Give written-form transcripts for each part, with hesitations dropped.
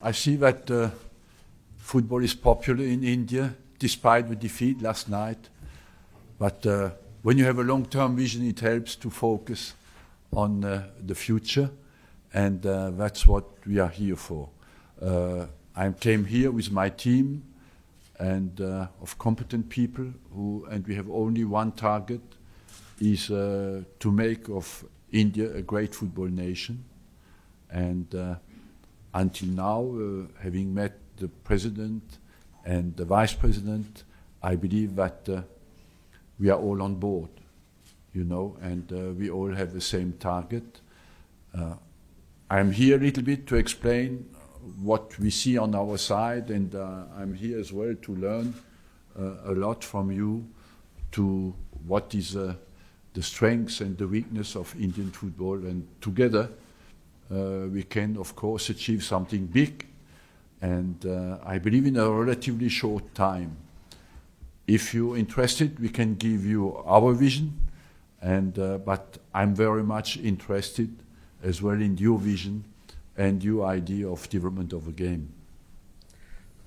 I see that football is popular in India, despite the defeat last night. But when you have a long-term vision, it helps to focus on the future, and that's what we are here for. I came here with my team and of competent people, and we have only one target, is to make of India a great football nation. And until now, having met the president and the vice president, I believe that we are all on board, you know, and we all have the same target. I'm here a little bit to explain what we see on our side, and I'm here as well to learn a lot from you to what is the strengths and the weakness of Indian football, and together we can, of course, achieve something big, and I believe in a relatively short time. If you're interested, we can give you our vision, and but I'm very much interested as well in your vision and your idea of development of a game.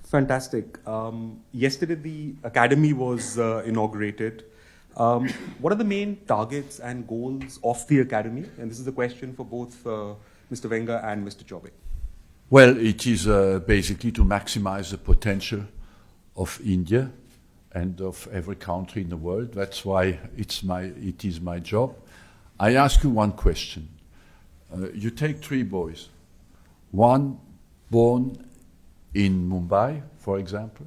Fantastic. Yesterday the academy was inaugurated. What are the main targets and goals of the academy? And this is a question for both Mr. Wenger and Mr. Chaubey. Well, it is basically to maximize the potential of India and of every country in the world. That's why it is my job. I ask you one question. You take three boys, one born in Mumbai, for example,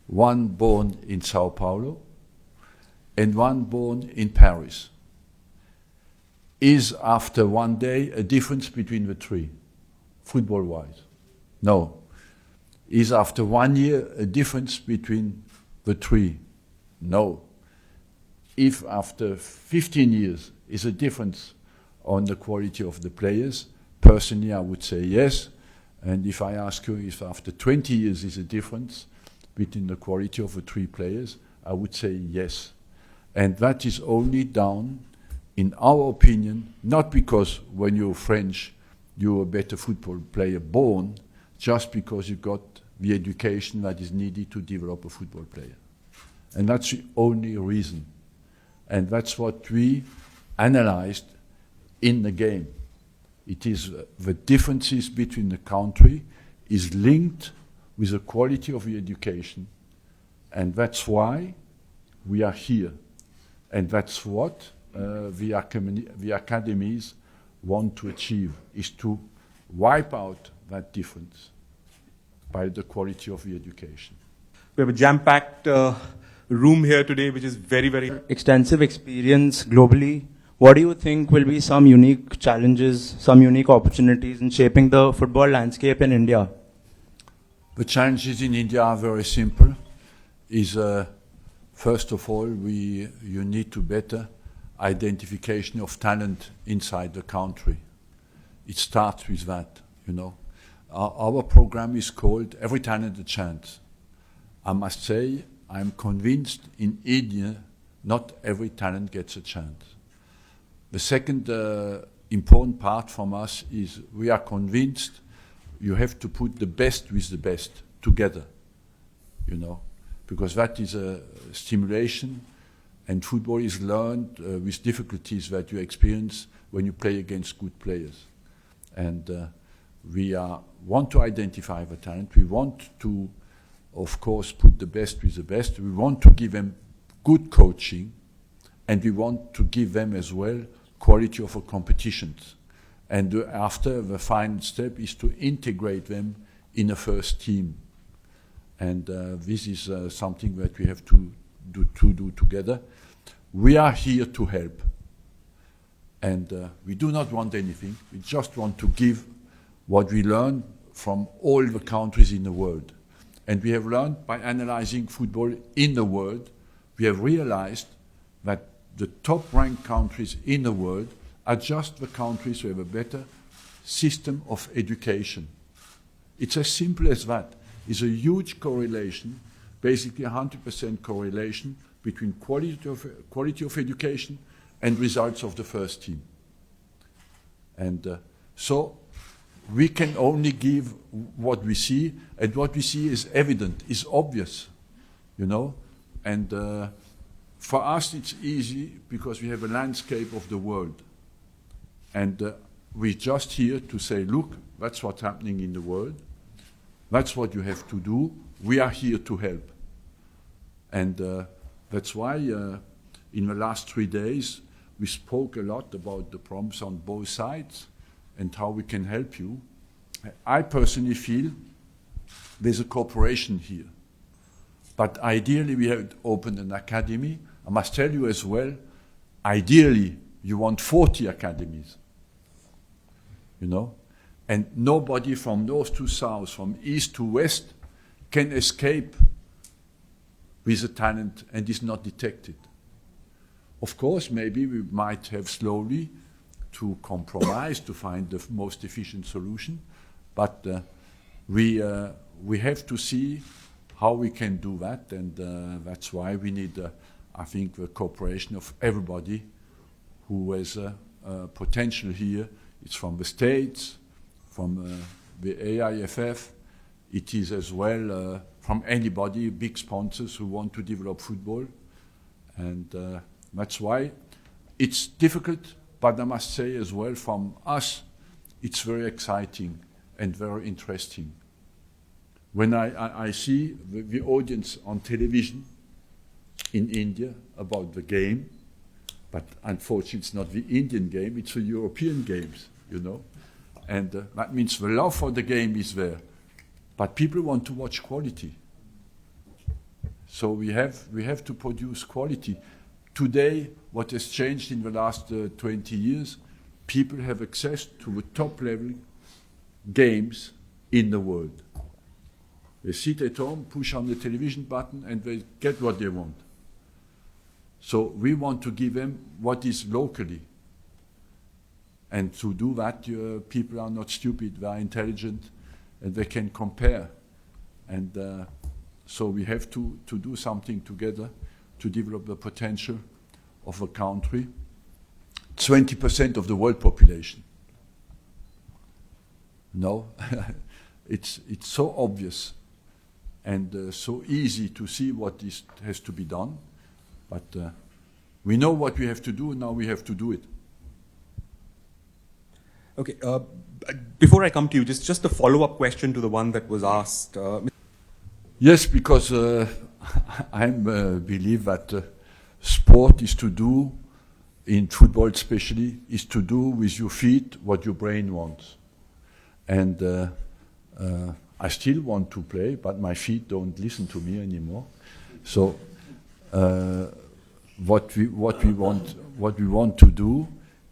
one born in Sao Paulo, and one born in Paris. Is after one day a difference between the three, football-wise? No. Is after 1 year a difference between the three? No. If after 15 years is a difference on the quality of the players, personally I would say yes. And if I ask you if after 20 years is a difference between the quality of the three players, I would say yes. And that is only down, in our opinion, not because when you're French, you're a better football player born, just because you got the education that is needed to develop a football player. And that's the only reason. And that's what we analyzed in the game. It is the differences between the country is linked with the quality of the education. And that's why we are here. And that's what the academies want to achieve, is to wipe out that difference by the quality of the education. We have a jam-packed room here today, which is very, very extensive experience globally. What do you think will be some unique challenges, some unique opportunities in shaping the football landscape in India? The challenges in India are very simple. First of all, you need to better identification of talent inside the country. It starts with that, you know. Our program is called Every Talent a Chance. I must say, I'm convinced in India, not every talent gets a chance. The second important part from us is we are convinced you have to put the best with the best together, you know, because that is a stimulation, and football is learned with difficulties that you experience when you play against good players. And we want to identify the talent. We want to, of course, put the best with the best. We want to give them good coaching, and we want to give them as well quality of our competitions. And after, the final step is to integrate them in a first team. And this is something that we have to do together. We are here to help. And we do not want anything. We just want to give what we learn from all the countries in the world. And we have learned by analyzing football in the world, we have realized that the top-ranked countries in the world are just the countries who have a better system of education. It's as simple as that. It's a huge correlation, basically 100% correlation between quality of education and results of the first team. And so we can only give what we see, and what we see is evident, is obvious, you know. And for us, it's easy because we have a landscape of the world. And we're just here to say, look, that's what's happening in the world. That's what you have to do. We are here to help. And that's why in the last 3 days, we spoke a lot about the problems on both sides and how we can help you. I personally feel there's a cooperation here. But ideally, we have opened an academy. I must tell you as well, ideally, you want 40 academies, you know? And nobody from north to south, from east to west, can escape with a talent and is not detected. Of course, maybe we might have slowly to compromise to find the most efficient solution, but we have to see how we can do that, and that's why we need, I think, the cooperation of everybody who has potential here. It's from the States, from the AIFF, it is as well from anybody, big sponsors who want to develop football, and that's why it's difficult, but I must say as well from us, it's very exciting and very interesting. When I see the audience on television in India about the game, but unfortunately it's not the Indian game, it's the European games, you know. And that means the love for the game is there. But people want to watch quality. So we have to produce quality. Today, what has changed in the last 20 years, people have access to the top level games in the world. They sit at home, push on the television button, and they get what they want. So we want to give them what is locally. And to do that, people are not stupid, they are intelligent, and they can compare. And so we have to do something together to develop the potential of a country. 20% of the world population. No, it's so obvious and so easy to see what has to be done, but we know what we have to do, now we have to do it. Okay, before I come to you, just a follow-up question to the one that was asked. Yes, because I believe that sport is to do, in football especially, is to do with your feet what your brain wants. And I still want to play, but my feet don't listen to me anymore. So what we want to do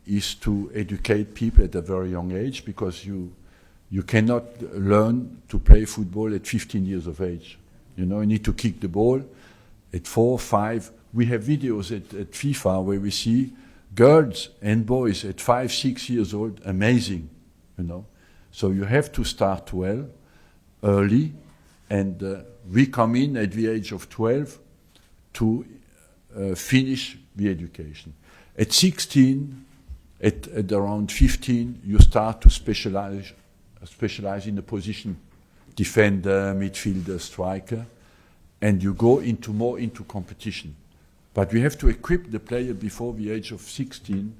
is to educate people at a very young age, because you cannot learn to play football at 15 years of age. You know, you need to kick the ball at 4, 5. We have videos at FIFA where we see girls and boys at 5, 6 years old, amazing, you know. So you have to start well, early, and we come in at the age of 12 to finish the education. At 16, at around 15, you start to specialize in a position, defender, midfielder, striker, and you go more into competition. But we have to equip the player before the age of 16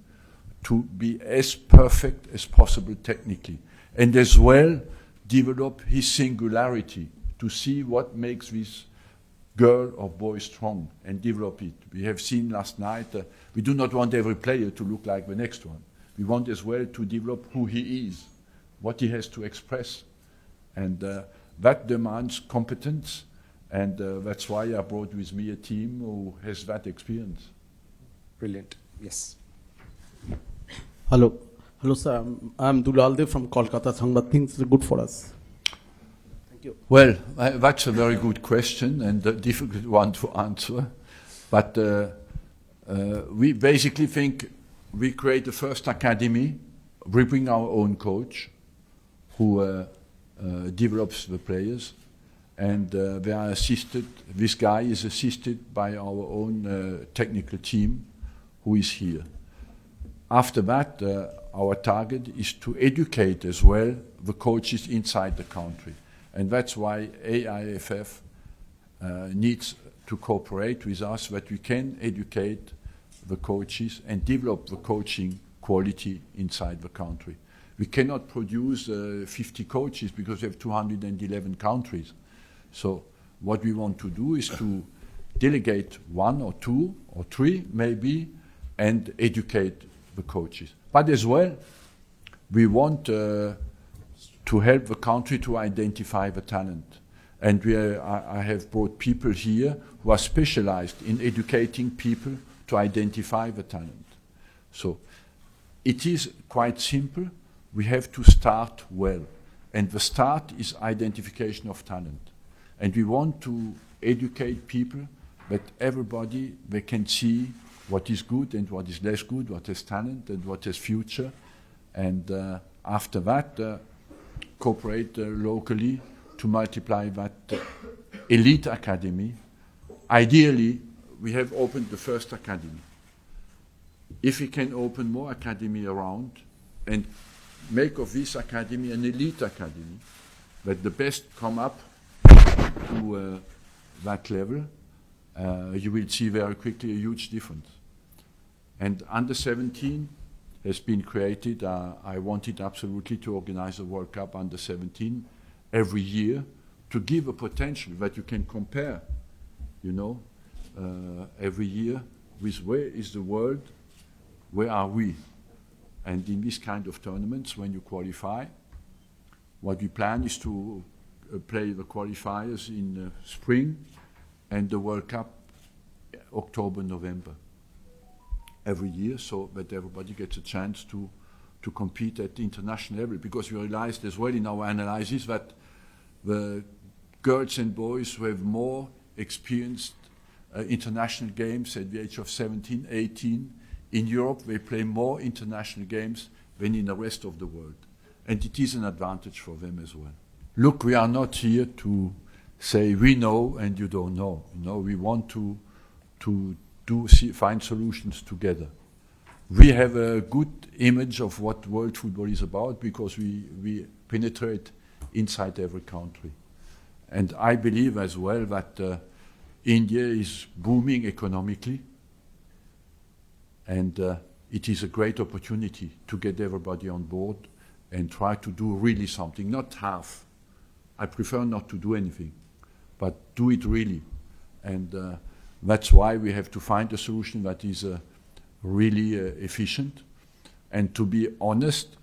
to be as perfect as possible technically, and as well develop his singularity, to see what makes this girl or boy strong and develop it. We have seen last night, we do not want every player to look like the next one. We want as well to develop who he is, what he has to express. And that demands competence, and that's why I brought with me a team who has that experience. Brilliant. Yes. Hello. Hello, sir. I'm Dulaldev from Kolkata. Sangbat things are good for us. Thank you. Well, that's a very good question and a difficult one to answer. But we basically think we create the first academy, we bring our own coach who develops the players, and they are assisted. This guy is assisted by our own technical team who is here. After that, our target is to educate as well the coaches inside the country. And that's why AIFF needs to cooperate with us, that we can educate the coaches and develop the coaching quality inside the country. We cannot produce 50 coaches because we have 211 countries. So what we want to do is to delegate 1 or 2 or 3 maybe and educate the coaches. But as well, we want to help the country to identify the talent. And I have brought people here who are specialized in educating people to identify the talent. So it is quite simple. We have to start well. And the start is identification of talent. And we want to educate people that everybody, they can see what is good and what is less good, what has talent and what has future. And after that, cooperate locally to multiply that elite academy. Ideally, we have opened the first academy. If we can open more academy around and make of this academy an elite academy, that the best come up to that level, you will see very quickly a huge difference. And under 17 has been created. I wanted absolutely to organize a World Cup under 17 every year to give a potential that you can compare, you know, every year with where is the world, where are we? And in this kind of tournaments, when you qualify, what we plan is to play the qualifiers in spring and the World Cup October, November every year, so that everybody gets a chance to compete at the international level. Because we realized as well in our analysis that the girls and boys who have more experienced international games at the age of 17, 18, in Europe they play more international games than in the rest of the world. And it is an advantage for them as well. Look, we are not here to say we know and you don't know. No, we want to find solutions together. We have a good image of what world football is about because we penetrate inside every country. And I believe as well that India is booming economically, and it is a great opportunity to get everybody on board and try to do really something, not half. I prefer not to do anything, but do it really. And that's why we have to find a solution that is really efficient. And to be honest,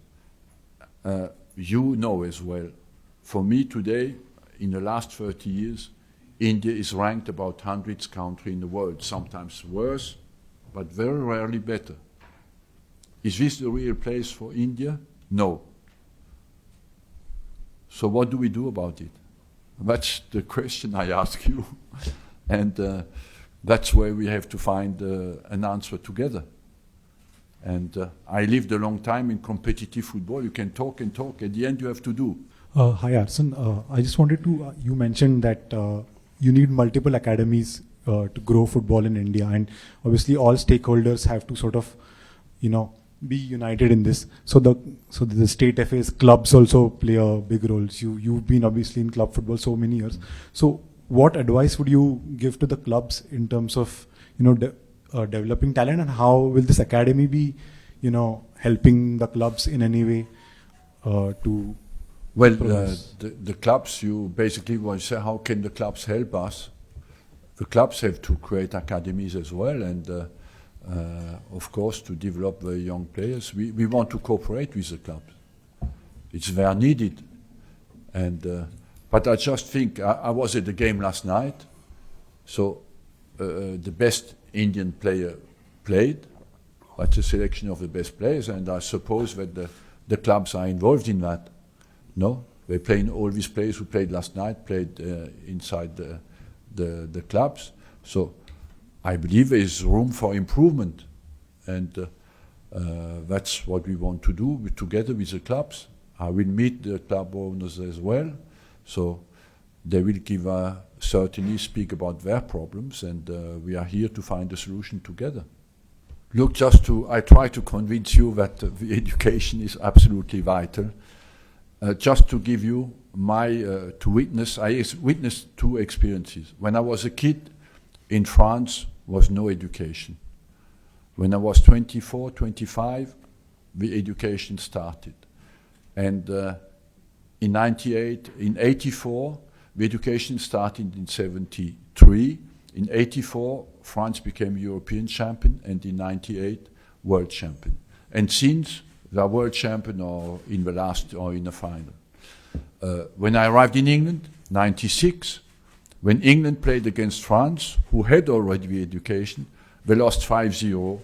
you know as well, for me today, in the last 30 years, India is ranked about 100th country in the world, sometimes worse, but very rarely better. Is this the real place for India? No. So what do we do about it? That's the question I ask you. And that's where we have to find an answer together. And I lived a long time in competitive football. You can talk and talk. At the end, you have to do. Hi, Arsene. I just wanted to, you mentioned that you need multiple academies to grow football in India. And obviously all stakeholders have to sort of, you know, be united in this. So the state FA's clubs also play a big role. You've been obviously in club football so many years. So what advice would you give to the clubs in terms of, you know, developing talent, and how will this academy be, you know, helping the clubs in any way to Well, the clubs, you basically want to say, how can the clubs help us? The clubs have to create academies as well, and of course to develop the young players. We want to cooperate with the clubs. It's very needed. And but I just think, I was at the game last night, so the best Indian player played. That's a selection of the best players, and I suppose that the clubs are involved in that. No, they play all these players who played last night, played inside the clubs. So I believe there is room for improvement, and that's what we want to do together with the clubs. I will meet the club owners as well, so they will give certainly speak about their problems, and we are here to find a solution together. Look, I try to convince you that the education is absolutely vital. Just to give you to witness, I witnessed two experiences. When I was a kid in France, was no education. When I was 24, 25, the education started. And in 98, in 84, the education started in 73. In 84, France became European champion, and in 98, world champion. And since they are world champion or in the last or in the final. When I arrived in England, 96, when England played against France, who had already the education, they lost 5-0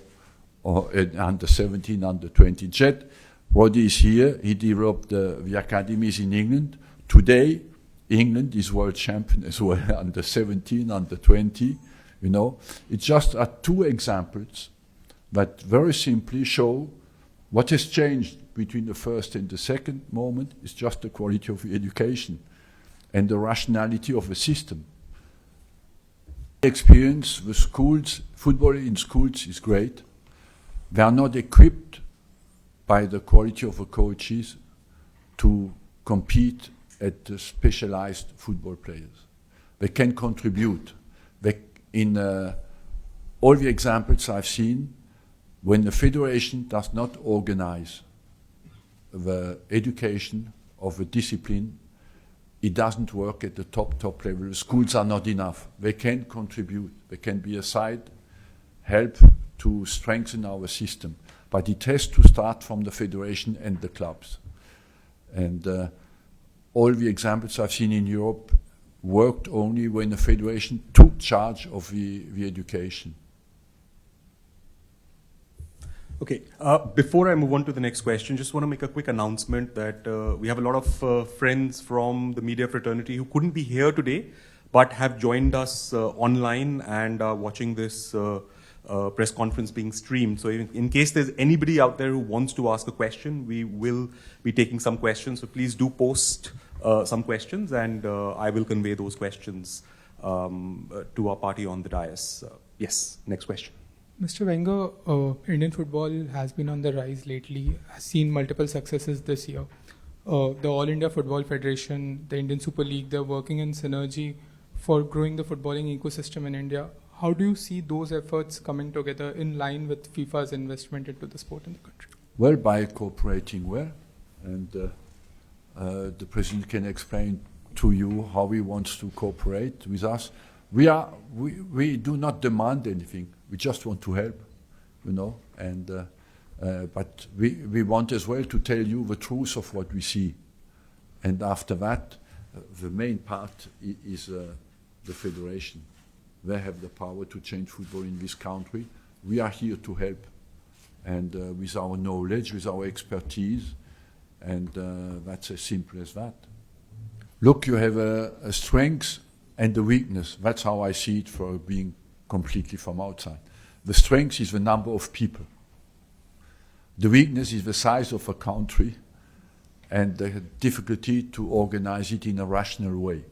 under 17, under 20. Jet, Roddy is here, he developed the academies in England. Today, England is world champion as well, under 17, under 20, you know. It just are two examples that very simply show what has changed between the first and the second moment is just the quality of the education and the rationality of the system. Experience, the schools, football in schools is great. They are not equipped by the quality of the coaches to compete at the specialized football players. They can contribute. In all the examples I've seen, when the federation does not organize the education of a discipline, it doesn't work at the top level. The schools are not enough. They can contribute. They can be a side help to strengthen our system. But it has to start from the federation and the clubs. And all the examples I've seen in Europe worked only when the federation took charge of the education. Okay, before I move on to the next question, just want to make a quick announcement that we have a lot of friends from the media fraternity who couldn't be here today, but have joined us online and are watching this press conference being streamed. So in case there's anybody out there who wants to ask a question, we will be taking some questions. So please do post some questions, and I will convey those questions to our party on the dais. Yes, next question. Mr. Wenger, Indian football has been on the rise lately, has seen multiple successes this year. The All India Football Federation, the Indian Super League, they're working in synergy for growing the footballing ecosystem in India. How do you see those efforts coming together in line with FIFA's investment into the sport in the country? Well, by cooperating well, and the President can explain to you how he wants to cooperate with us. We do not demand anything. We just want to help, you know. And but we want as well to tell you the truth of what we see. And after that, the main part is the federation. They have the power to change football in this country. We are here to help, and with our knowledge, with our expertise, and that's as simple as that. Look, you have a strength and the weakness. That's how I see it for being completely from outside. The strength is the number of people. The weakness is the size of a country and the difficulty to organize it in a rational way.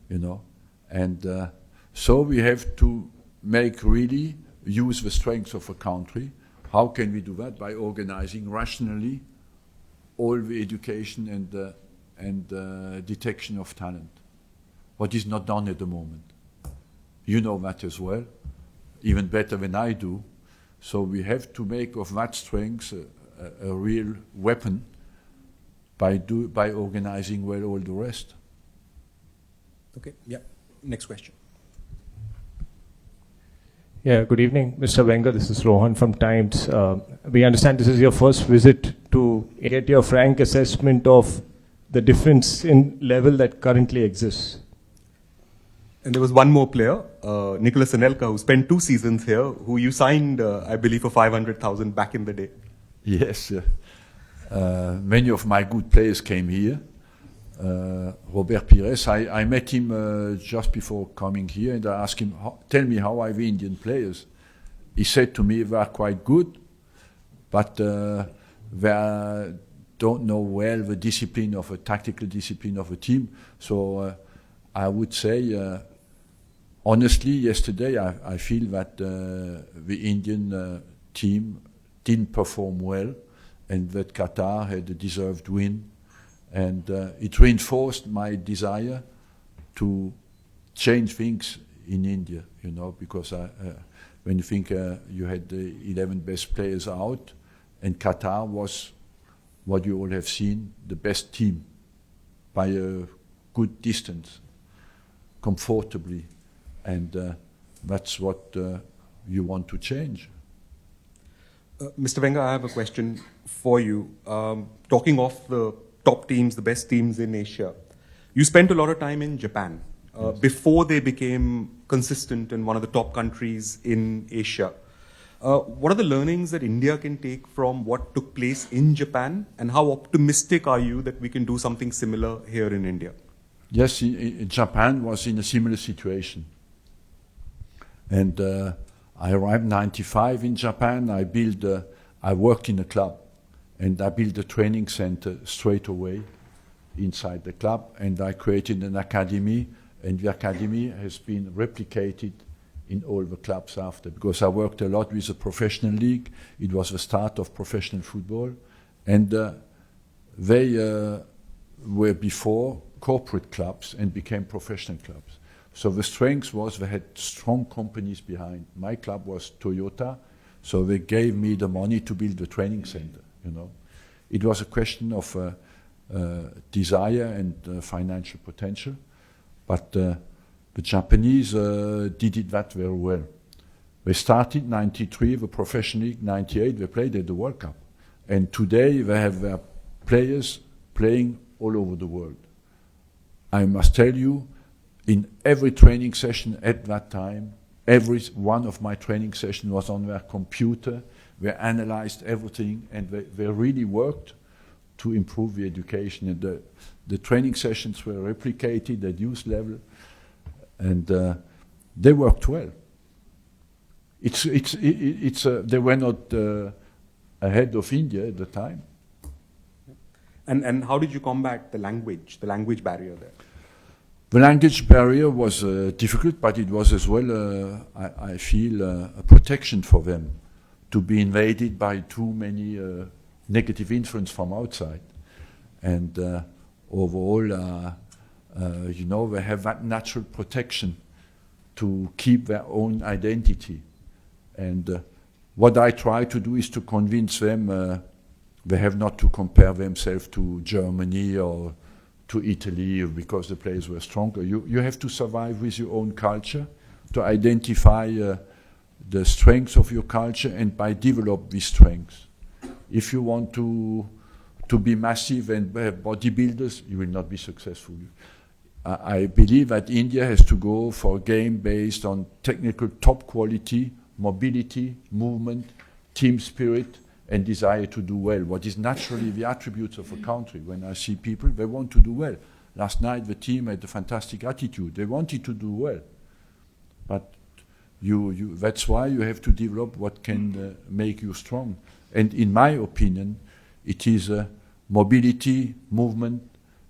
You know, and so we have to really use the strength of a country. How can we do that? By organizing rationally all the education and detection of talent. What is not done at the moment. You know that as well, even better than I do. So we have to make of that strength a real weapon by organizing well all the rest. Okay, yeah. Next question. Yeah, good evening, Mr. Wenger. This is Rohan from Times. We understand this is your first visit to get your frank assessment of the difference in level that currently exists. And there was one more player, Nicolas Anelka, who spent 2 seasons here, who you signed, I believe, for 500,000 back in the day. Yes, many of my good players came here. Robert Pires, I met him just before coming here, and I asked him, tell me, how are the Indian players? He said to me, they are quite good, but they don't know well the discipline of a tactical discipline of a team. So I would say honestly, yesterday I feel that the Indian team didn't perform well, and that Qatar had a deserved win, and it reinforced my desire to change things in India, you know, because when you think you had the 11 best players out, and Qatar was what you all have seen, the best team by a good distance, comfortably, and that's what you want to change. Mr. Wenger, I have a question for you. Talking of the top teams, the best teams in Asia, you spent a lot of time in Japan before they became consistent in one of the top countries in Asia. What are the learnings that India can take from what took place in Japan, and how optimistic are you that we can do something similar here in India? Yes, Japan was in a similar situation. And I arrived in '95 in Japan. I worked in a club, and I built a training center straight away inside the club, and I created an academy, and the academy has been replicated in all the clubs after, because I worked a lot with the professional league. It was the start of professional football, and they were before corporate clubs and became professional clubs. So the strength was they had strong companies behind. My club was Toyota, so they gave me the money to build the training center, you know. It was a question of desire and financial potential, but the Japanese did it that very well. They started '93, the professional league, '98, they played at the World Cup. And today they have their players playing all over the world. I must tell you, in every training session at that time, every one of my training sessions was on their computer. They analyzed everything, and they really worked to improve the education. And the training sessions were replicated at youth level, and they worked well. They were not ahead of India at the time. And how did you combat the language barrier there? The language barrier was difficult, but it was as well, I feel, a protection for them to be invaded by too many negative influence from outside. And overall, you know, they have that natural protection to keep their own identity. And what I try to do is to convince them they have not to compare themselves to Germany or to Italy because the players were stronger. You have to survive with your own culture, to identify the strengths of your culture, and by develop these strengths. If you want to be massive and have bodybuilders, you will not be successful. I believe that India has to go for a game based on technical top quality, mobility, movement, team spirit, and desire to do well, what is naturally the attributes of a country. When I see people, they want to do well. Last night the team had a fantastic attitude. They wanted to do well. But that's why you have to develop what can make you strong. And in my opinion, it is mobility, movement,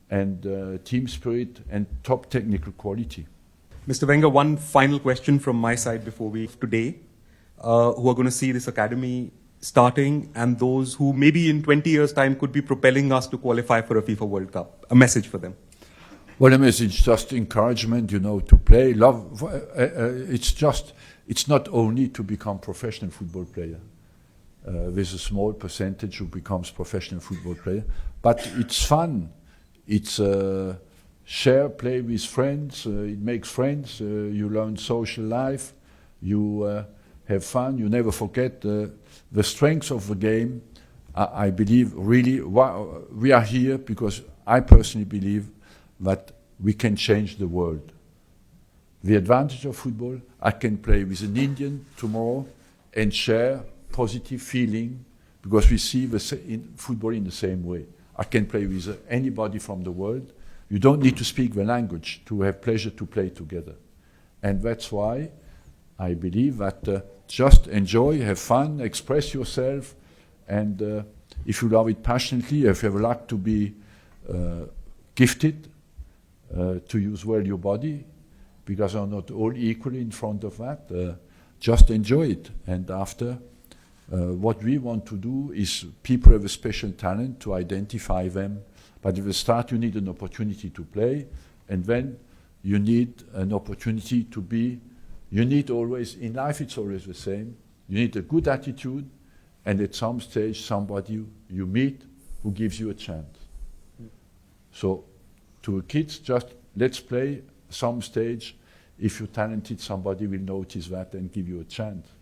and team spirit, and top technical quality. Mr. Wenger, one final question from my side before we today, who are going to see this academy starting, and those who maybe in 20 years' time could be propelling us to qualify for a FIFA World Cup. A message for them. Well, a message, just encouragement, you know, to play. Love. It's not only to become professional football player. There's a small percentage who becomes professional football player, but it's fun. It's share, play with friends. It makes friends. You learn social life. You have fun. You never forget the strengths of the game. I believe really we are here because I personally believe that we can change the world. The advantage of football, I can play with an Indian tomorrow and share positive feeling because we see football in the same way. I can play with anybody from the world. You don't need to speak the language to have pleasure to play together. And that's why I believe that just enjoy, have fun, express yourself, and if you love it passionately, if you have luck to be gifted to use well your body, because are not all equally in front of that. Just enjoy it. And after, what we want to do is people have a special talent to identify them. But at the start, you need an opportunity to play, and then you need an opportunity to be. You need always, in life it's always the same, you need a good attitude, and at some stage somebody you meet who gives you a chance. So to kids, just let's play. Some stage, if you're talented, somebody will notice that and give you a chance.